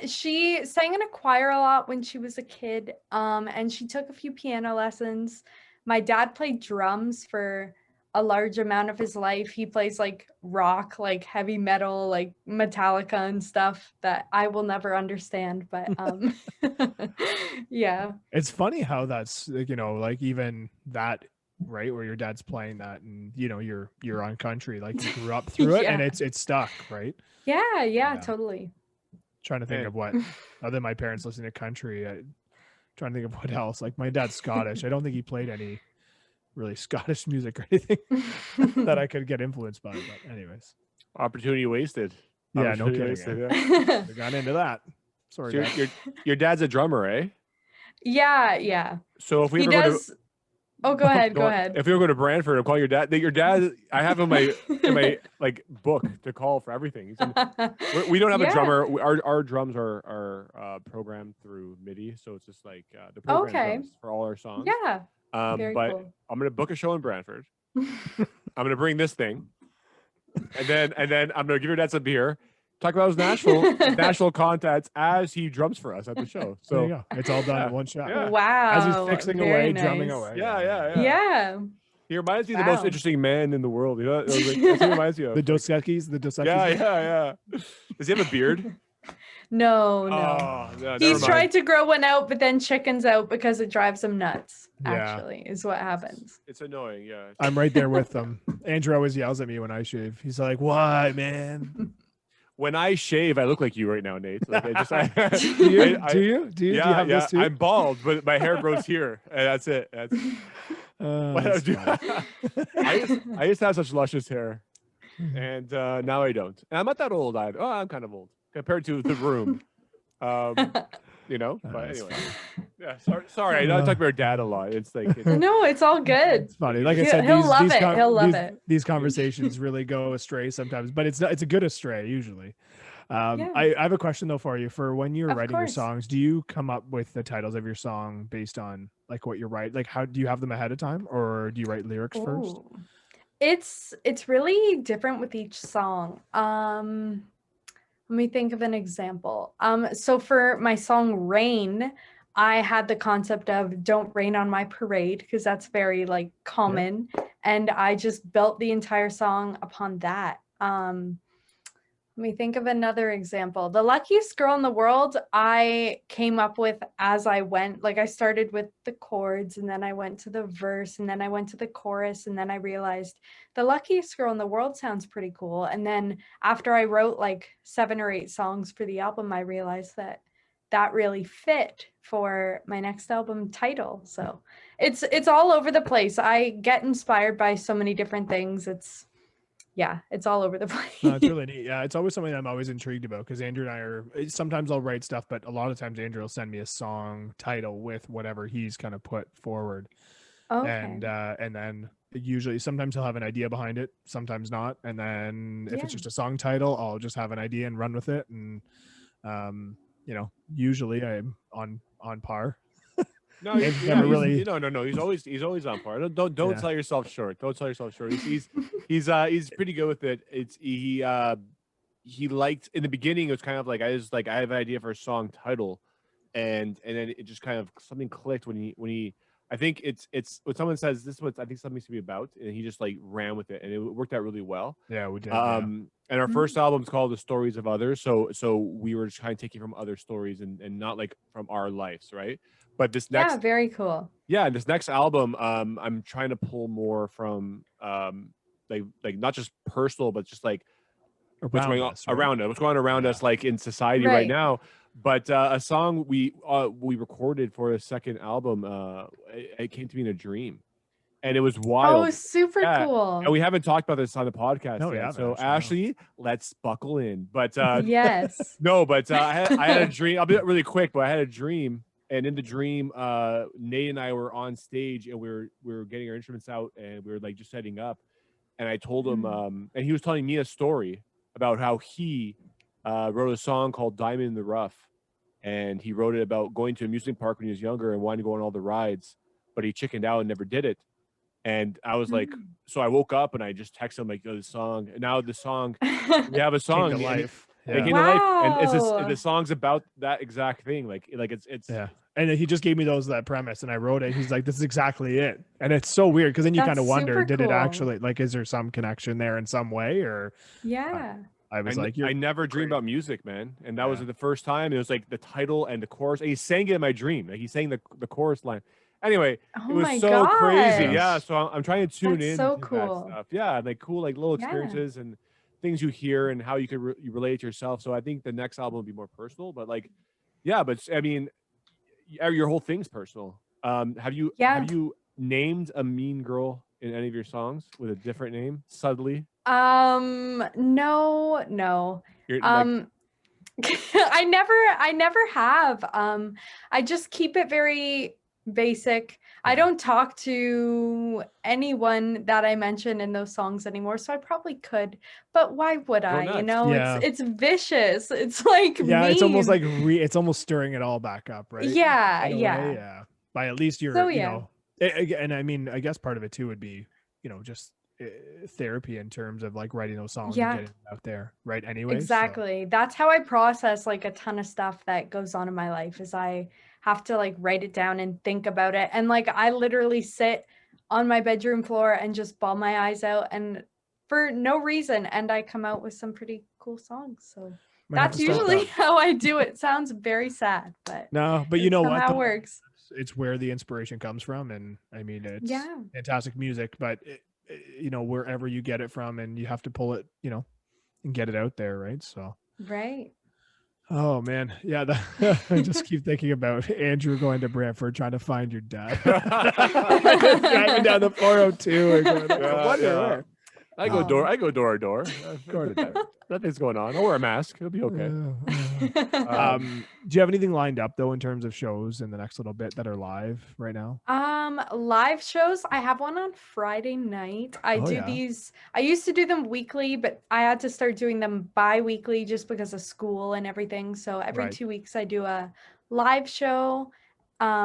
She sang in a choir a lot when she was a kid. And she took a few piano lessons. My dad played drums for a large amount of his life. He plays like rock, like heavy metal, like Metallica and stuff that I will never understand. But yeah. It's funny how that's, like, you know, like even that, right, where your dad's playing that, and you know you're on country, like you grew up through it, and Yeah. it's stuck, right? Yeah, totally. Trying to think Man. of what other than my parents listening to country. Trying to think of what else. Like my dad's Scottish. I don't think he played any really Scottish music or anything that I could get influenced by. But anyways, Opportunity wasted. yeah, no Opportunity kidding. wasted, Yeah. I got into that. Sorry, So Dad. your dad's a drummer, eh? Yeah. So if we He ever go does. Oh, go ahead. to Go ahead. if we ever go to Brantford, I'm calling your dad. Your dad, I have in my like book to call for everything. We don't have a Yeah. drummer. Our drums are programmed through MIDI, so it's just like the program Okay. drums for all our songs. Yeah. Very But cool. I'm gonna book a show in Brantford. I'm gonna bring this thing, and then I'm gonna give your dad some beer. Talk about his national contacts as he drums for us at the show. There you So go. It's all done yeah. in one shot. Yeah. Wow. As he's fixing very away, nice. drumming away. Yeah. He reminds me of the most Wow. interesting man in the world. You know, that's what he reminds you of. The Dos Equis, the Dos Equis. Yeah. Does he have a beard? No. Oh, no, He's never mind. tried to grow one out, but then chickens out because it drives him nuts. Yeah. Actually, is what happens. It's annoying. Yeah. I'm right there with them. Andrew always yells at me when I shave. He's like, "Why, man?" When I shave, I look like you right now, Nate. Like Do you? Do you? Do you have this too? I'm bald, but my hair grows here, and that's it. That's That's funny. I used to have such luscious hair, and now I don't. And I'm not that old either. Oh, I'm kind of old compared to the room. You know, but That's anyway. Yeah, sorry. I know I talk about dad a lot. It's like No, it's all good. It's funny. Like I said, He'll love these it. He'll love these, it. these conversations really go astray sometimes, but it's a good astray usually. Yeah. I have a question though for you. For when you're Of writing your course. songs, do you come up with the titles of your song based on like what you write? Like how do you have them ahead of time, or do you write lyrics first? Ooh. It's really different with each song. Let me think of an example. So for my song Rain, I had the concept of don't rain on my parade because that's very like common. And I just built the entire song upon that. Let me think of another example. The Luckiest Girl in the World, I came up with as I went. Like I started with the chords and then I went to the verse and then I went to the chorus and then I realized the Luckiest Girl in the World sounds pretty cool. And then after I wrote like 7 or 8 songs for the album, I realized that really fit for my next album title. So it's all over the place. I get inspired by so many different things. It's all over the place. No, it's really neat. Yeah, it's always something I'm always intrigued about because Andrew and I are sometimes I'll write stuff, but a lot of times Andrew will send me a song title with whatever he's kind of put forward. Okay. And then usually sometimes he'll have an idea behind it, sometimes not. And then if it's just a song title, I'll just have an idea and run with it. And you know, usually I'm on par. No, No. He's always on par. Don't sell yourself short. Don't sell yourself short. He's pretty good with it. He liked in the beginning. It was kind of like I have an idea for a song title, and then it just kind of something clicked when he. I think it's when someone says this is what I think something to be about, and he just like ran with it, and it worked out really well. Yeah, we did. And our first album's called The Stories of Others, so we were just kind of taking from other stories and not like from our lives, right? But this next very cool. yeah, this next album, I'm trying to pull more from like not just personal, but just like what's going on around us, what's going on around us, like in society right now. But a song we recorded for a second album, it came to me in a dream, and it was wild. Oh, super cool. And we haven't talked about this on the podcast No, yet. So actually, Ashley, let's buckle in. But yes. no, but I had a dream. I'll be really quick, but I had a dream, and in the dream, Nate and I were on stage, and we were getting our instruments out, and we were like just setting up. And I told him, and he was telling me a story about how he wrote a song called "Diamond in the Rough," and he wrote it about going to a amusement park when he was younger and wanting to go on all the rides, but he chickened out and never did it. And I was like, so I woke up and I just texted him like, "Oh, this song." And now the song, we have a song, came to life. It came to life, and the song's about that exact thing. Like it's yeah. And he just gave me that premise, and I wrote it. He's like, "This is exactly it." And it's so weird because then you kind of wonder, did it actually, like, is there some connection there in some way, or? Yeah. I was like, I never dreamed about music, man, and that was the first time. It was like the title and the chorus. And he sang it in my dream. Like he sang the chorus line. Anyway, it was so crazy. Yeah, so I'm trying to tune in. So to cool. That stuff. Yeah, like cool, like little experiences and things you hear and how you can you relate to yourself. So I think the next album will be more personal, but like, yeah, but I mean, your whole thing's personal. Have you named a mean girl in any of your songs with a different name subtly? No. I never have. I just keep it very basic. I don't talk to anyone that I mention in those songs anymore, so I probably could, but why would I? You know, it's vicious. It's like mean. It's almost like it's almost stirring it all back up, right? Yeah. By at least you're, you know, and I mean, I guess part of it too would be, you know, just therapy in terms of like writing those songs and getting them out there, right? Anyway, exactly. So. That's how I process like a ton of stuff that goes on in my life. Is I have to like write it down and think about it, and like I literally sit on my bedroom floor and just bawl my eyes out, and for no reason, and I come out with some pretty cool songs. So that's usually how I do it. Sounds very sad, but but you know what? How it works. It's where the inspiration comes from, and I mean, it's fantastic music, but you know, wherever you get it from, and you have to pull it, you know, and get it out there, right? So oh man, I just keep thinking about Andrew going to Brantford trying to find your dad. Driving down the 402 and going, I wonder where. I go door to door. Nothing's going on. I'll wear a mask. It'll be okay. Do you have anything lined up though in terms of shows in the next little bit that are live right now? Live shows. I have one on Friday night. I used to do them weekly, but I had to start doing them bi-weekly just because of school and everything. So every 2 weeks I do a live show.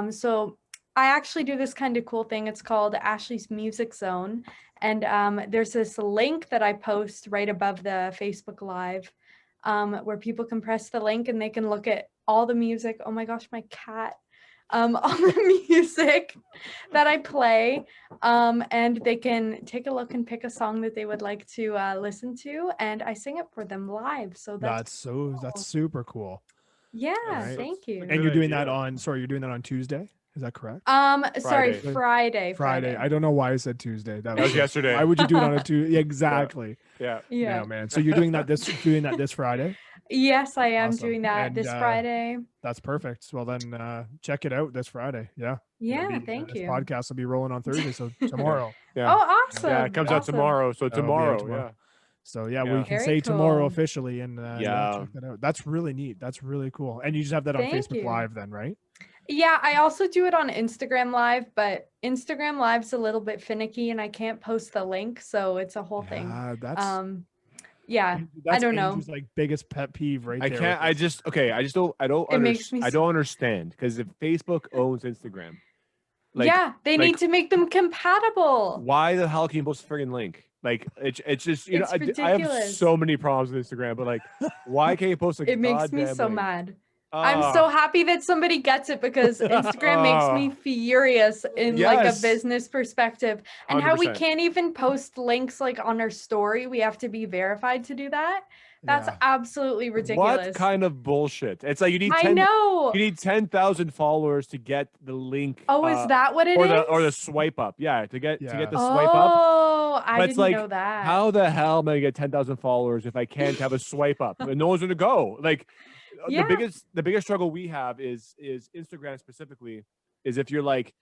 So I actually do this kind of cool thing. It's called Ashley's Music Zone. And there's this link that I post right above the Facebook Live where people can press the link and they can look at all the music. Oh my gosh, my cat. All the music that I play. And they can take a look and pick a song that they would like to listen to. And I sing it for them live. So that's super cool. Yeah, thank you. And you're doing that on Tuesday? Is that correct? Friday. I don't know why I said Tuesday. That was yesterday. Why would you do it on a Tuesday? Exactly. Yeah. No, man. So you're doing that this Friday? Yes, I am doing that this Friday. That's perfect. Well, then check it out this Friday. Yeah. Yeah, thank you. This podcast will be rolling on Thursday, so tomorrow. Oh, awesome. Yeah, it comes out tomorrow. So tomorrow. Yeah. So we can say tomorrow officially, and check that out. That's really neat. That's really cool. And you just have that on Facebook Live then, right? Yeah, I also do it on Instagram Live, but Instagram Live's a little bit finicky and I can't post the link, so it's a whole thing. That's I don't know. Andrew's like biggest pet peeve right there. I don't understand because if Facebook owns Instagram, they need to make them compatible. Why the hell can you post a friggin' link? Like it's just I have so many problems with Instagram, but like why can't you post a It makes me so mad. I'm so happy that somebody gets it because Instagram makes me furious in like a business perspective, and 100%. How we can't even post links like on our story. We have to be verified to do that. That's Yeah. absolutely ridiculous. What kind of bullshit? It's like you need I 10, know. you need 10,000 followers to get the link. Oh, is that what it or is? the swipe up? Yeah, to get Yeah. the swipe up. Oh, I But it's didn't like, know that. how the hell am I gonna get 10,000 followers if I can't have a swipe up? And no one's gonna go. Like, Yeah. the biggest struggle we have is Instagram specifically. Is if you're like,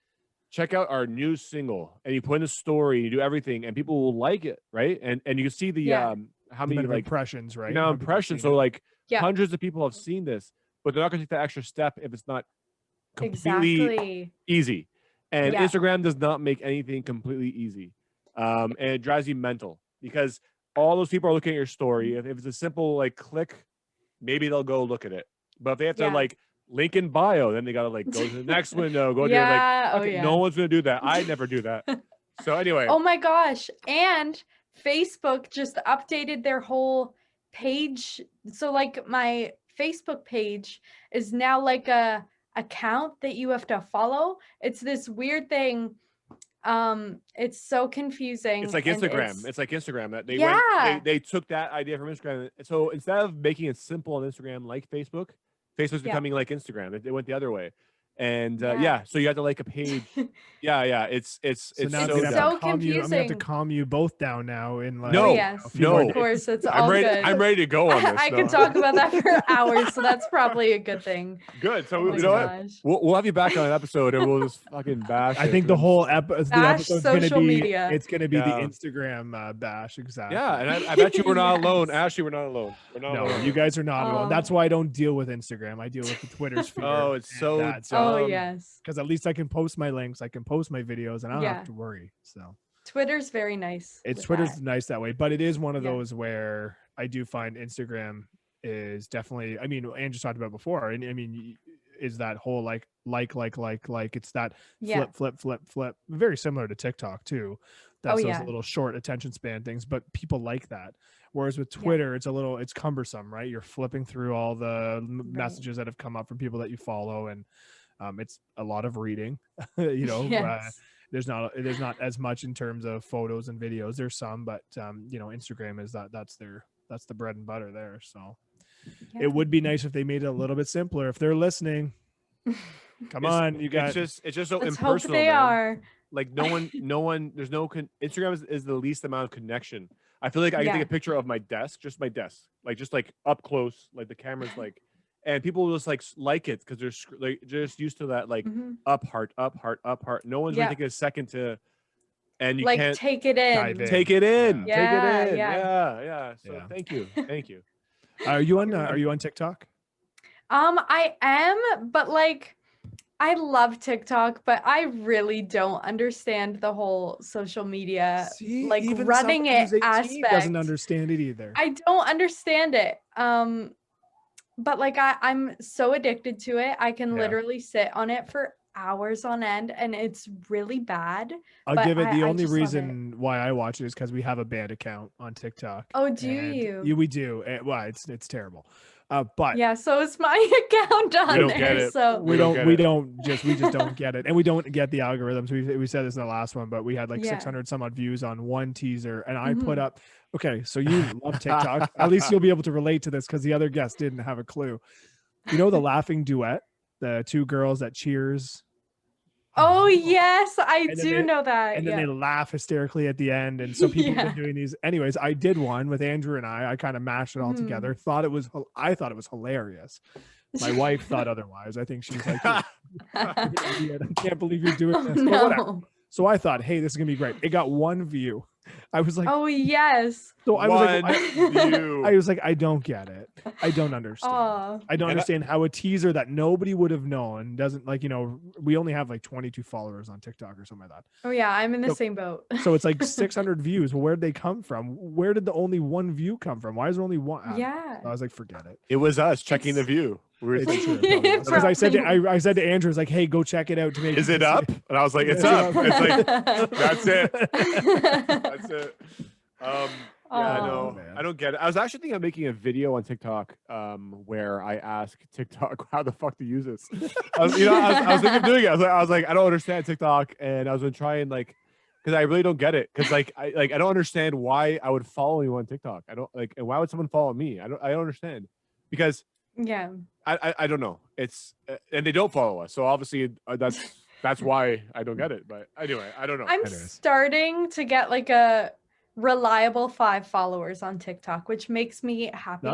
check out our new single, and you put in a story, you do everything, and people will like it, right? And you can see the Yeah. how The many amount of like impressions, right? now How people impressions. seen So it. like Yeah. hundreds of people have seen this, but they're not gonna take that extra step if it's not completely Exactly. easy. And Yeah. Instagram does not make anything completely easy. And it drives you mental because all those people are looking at your story. If it's a simple like click, maybe they'll go look at it. But if they have to Yeah. like link in bio, then they gotta like go to the next window, go Yeah. to Oh, like yeah. no one's gonna do that. I never do that. So anyway, Oh my gosh. And Facebook just updated their whole page. So like my Facebook page is now like a account that you have to follow. It's this weird thing. It's so confusing. it's like and Instagram. It's like Instagram that they Yeah. they took that idea from Instagram. So instead of making it simple on Instagram like Facebook's Yeah. becoming like Instagram. It went the other way. And Yeah. yeah, so you have to like a page. Yeah, it's So it's now I'm so gonna have so to calm you. I'm gonna have to confusing. calm you both down now in like No, Oh, yes. a few no. more Of days. course, it's all I'm ready. good. I'm ready to go on this. I No. could talk about that for hours, so that's probably a good thing. Good. So Oh my you know what? gosh. We'll have you back on an episode and we'll just fucking bash. I it think the and- whole Bash episode's gonna social be media. it's gonna be the Yeah. Instagram bash, exactly. Yeah, and I bet you we're not alone. Yes. Ashley, we're not alone. We're not No, alone. you guys are not alone. Oh. That's why I don't deal with Instagram. I deal with the Twitter sphere. Oh, it's so Oh, dumb. yes. because at least I can post my links, I can post my videos, and I don't Yeah. have to worry. So Twitter's very nice. it's with Twitter's that. nice that way, but it is one of Yeah. those where I do find Instagram is definitely. I mean, Andrew talked about before, and I mean, is that whole like. It's that Yeah. flip. Very similar to TikTok too. That's those yeah. little short attention span things, but people like that. Whereas with Yeah. Twitter, it's cumbersome, right? You're flipping through all the Right. messages that have come up from people that you follow, and it's a lot of reading. you know, Yes. there's not as much in terms of photos and videos. There's some, but Instagram is that's the bread and butter there. So Yeah. it would be nice if they made it a little bit simpler. If they're listening, come It's- on, you guys. It's just so Let's hope impersonal. they man. are. Like no one. There's no Instagram is the least amount of connection. I feel like I can Yeah. take a picture of my desk, just like up close, like the camera's like, and people will just like it because they're just used to that like Mhm. up heart. No one's Yeah. really taking a second to, and you Like can't take it dive in. take it in. Yeah. Take Yeah, it in. yeah. Yeah. So Yeah. thank you. Are you on TikTok? I am, but like I love TikTok, but I really don't understand the whole social media like even running someone who's it 18 aspect. doesn't understand it either. I don't understand it. But like I'm so addicted to it. I can Yeah. literally sit on it for hours on end and it's really bad. I'll but give it the I only just love it. reason why I watch it is because we have a band account on TikTok. Oh, do and you? We do. Well, it's terrible. But Yeah, so it's my account on don't there. get it. So we don't don't get we it. don't just we just don't get it, and we don't get the algorithms. We said this in the last one, but we had like Yeah. 600 some odd views on one teaser, and I put Mhm. up. Okay, so you love TikTok. At least you'll be able to relate to this because the other guests didn't have a clue. You know the laughing duet, the two girls that cheers. Oh yes, I And then do they- know that. And then yeah. they laugh hysterically at the end. And so people have Yeah. been doing these. Anyways, I did one with Andrew and I kind of mashed it all Mhm. together. I thought it was hilarious. My wife thought otherwise. I think she's like, "You're an idiot. I can't believe you're doing this." But whatever. No. So I thought, hey, this is gonna be great. It got one view. I was like, Oh yes. so I was like, One view. I was like, I don't get it. I don't understand. Oh. I don't And I- understand how a teaser that nobody would have known doesn't we only have like 22 followers on TikTok or something like that. Oh yeah, I'm in the So- same boat. So it's like 600 views. Well, where'd they come from? Where did the only one view come from? Why is there only one? I don't know. Yeah. I was like, forget it. It was us checking the view. We were It's like, true. It Because I said to probably- I said to Andrew, I was like, hey, go check it out to make. is it up? And I was like, it's Is it up. up? It's like, that's it. That's it. Yeah, Aw. no, Man. I don't get it. I was actually thinking of making a video on TikTok, where I ask TikTok how the fuck to use this. I was thinking of doing it. I was like, I don't understand TikTok, and I was gonna try and like because I really don't get it. Because I don't understand why I would follow you on TikTok. I don't like, and why would someone follow me? I don't understand, because Yeah. I don't know. It's and they don't follow us, so obviously that's why I don't get it. But anyway, I don't know. I'm starting to get like a reliable 5 followers on TikTok, which makes me happy.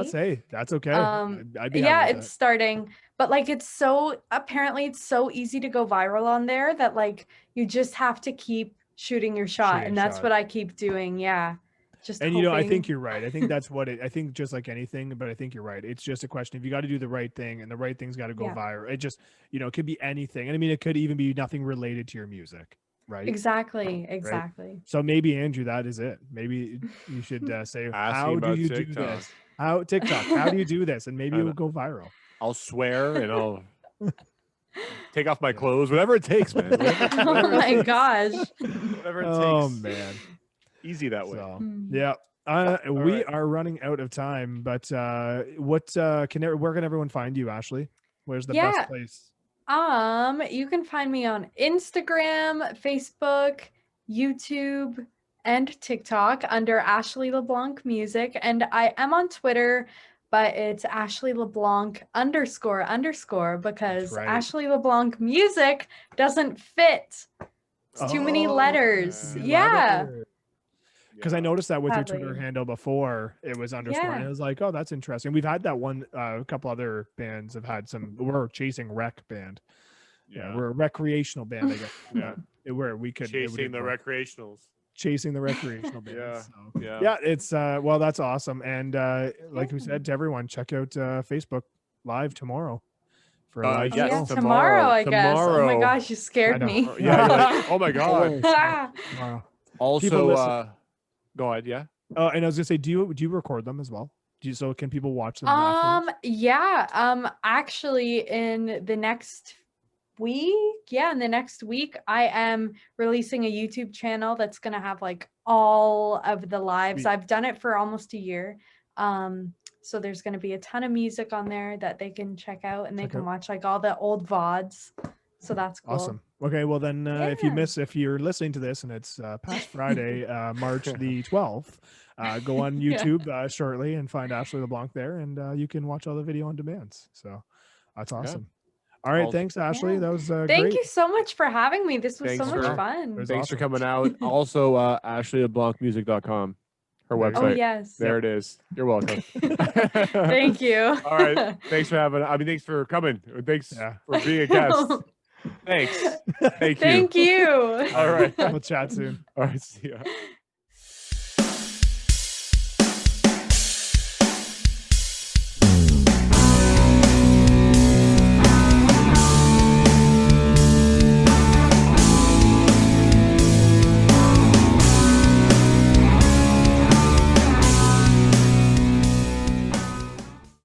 That's okay. I'd be yeah, happy with it's that. starting, but like it's so easy to go viral on there that like you just have to keep shooting your shot, and that's what I keep doing. Yeah. Just and hoping. you know, I think you're right. I think that's what I think, just like anything, but I think you're right. It's just a question of you got to do the right thing, and the right thing's got to go viral. It just, you know, it could be anything. And I mean, it could even be nothing related to your music, right? Exactly. Right? So maybe, Andrew, that is it. Maybe you should say, how do you do this? How TikTok, how do you do this? And maybe it will go viral. I'll swear and I'll take off my clothes, whatever it takes, man. Whatever oh my gosh. Whatever it takes. Oh man. Easy that way. So, yeah. We are running out of time, but where can everyone find you, Ashley? Where's the best place? You can find me on Instagram, Facebook, YouTube, and TikTok under Ashley LeBlanc Music, and I am on Twitter, but it's Ashley LeBlanc _ because Ashley LeBlanc Music doesn't fit. It's too many letters. Yeah. Because I noticed that with your Twitter handle before, it was underscore, and I was like, oh, that's interesting. We've had that one. A couple other bands have had some. We're chasing rec band. Yeah, we're a recreational band, I guess. Yeah, where we could chasing the recreationals. Chasing the recreational band. Yeah, it's well, that's awesome. And like we said to everyone, check out Facebook Live tomorrow. For tomorrow, I guess. Oh my gosh, you scared me. Yeah, like, oh my god. Also, go ahead. Yeah. Oh, and I was gonna say, do you record them as well? So can people watch them? Actually, in the next week, I am releasing a YouTube channel that's gonna have like all of the lives. I've done it for almost a year. So there's gonna be a ton of music on there that they can check out, and they can watch like all the old VODs. So that's cool. Awesome. Okay, well then, if you're listening to this and it's past Friday, March the 12th, go on YouTube shortly and find Ashley LeBlanc there, and you can watch all the video on demands. So that's awesome. All right, thanks, Ashley. That was great. Thank you so much for having me. This was so much fun. Thanks for coming out. Also, AshleyLeBlancMusic.com. Her website. Oh, yes. There it is. You're welcome. Thank you. All right. Thanks for coming. Thanks for being a guest. Thanks. Thank you. Thank you. All right. We'll chat soon. All right. See ya.